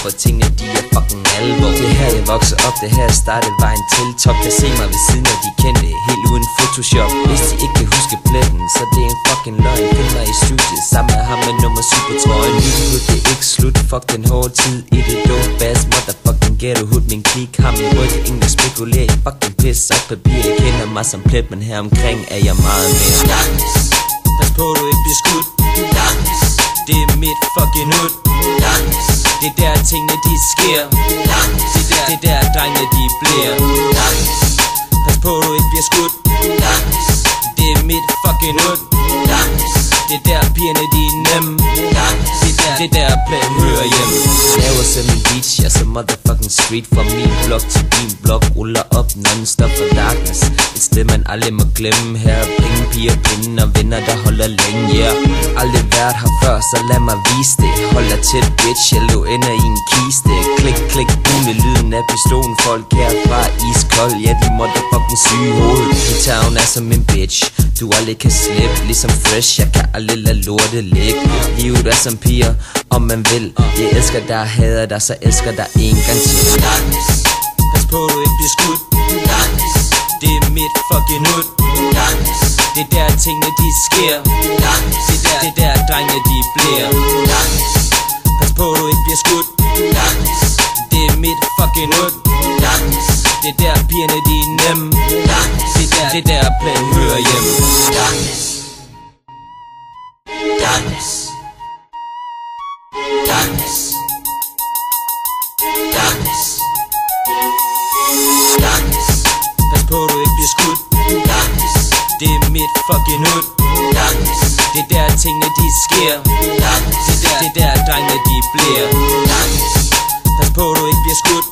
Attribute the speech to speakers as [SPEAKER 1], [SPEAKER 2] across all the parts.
[SPEAKER 1] for tingene de er fucking alvor. Det her jeg vokser op, det her startede vejen til top. Kan se mig ved siden af de kendte, helt uden Photoshop. Hvis de ikke kan huske pletten, så det er en fucking løgn. Find mig i studiet, sammen med ham med nummer 7 på trøjen. Lyden det er ikke slut, fuck den hårde tid i det dope bass. Motherfucking ghetto hood, min klik har min rygge. Ingen der spekulerer i fucking pis og papir. Jeg kender mig som plet, men her omkring er jeg meget mere. Pas på du ikke bliver skudt. Det er mit fucking hood. Det er der tingene de sker. Det er der drengene de bliver. Pas på du ikke bliver skudt. Det er mit fucking hood. Det er der pigerne de er nemme. Det er der pladen hører hjem. Laver selv min beach, jeg så motherfucking street. Fra min blok til din blok, ruller op non-stop for darkness. Et sted man aldrig må glemme. Her er penge, piger, pinde og venner der holder længe, yeah. Aldrig været her før, så lad mig vise det. Hold dig tæt bitch, jeg lå ender i en kiste. Klik, klik, med lyden af pistolen. Folk herfra iskold, ja de motherfucking syge hoved. Gitaren er som en bitch, du aldrig kan slippe. Ligesom fresh, jeg kan aldrig lade lortet ligge. Livet er som piger, om man vil. Jeg elsker dig, hader dig, så elsker dig en gang til. Pas på du ikke bliver skudt. Det er mit fucking hood. Det er der tingene de sker. Det er der drengene de bliver. Pas på du ikke bliver skudt. Det er mit fucking hood. Det er der pigerne de er nemme. Det er der pladen hører hjem. Darkness. Darkness. Darkness. Darkness. Pas på du ikke bliver skudt. Darkness. Det er mit fucking hood. Darkness. Det er der tingene de sker. Darkness. Det er der drengene de bliver. Darkness. Pas på du ikke bliver skudt.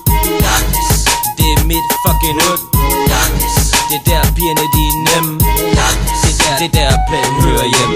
[SPEAKER 1] Darkness. Det er mit fucking hood. Darkness. Det er der pigerne de er nemme. Darkness. Det er der pladen hører hjem.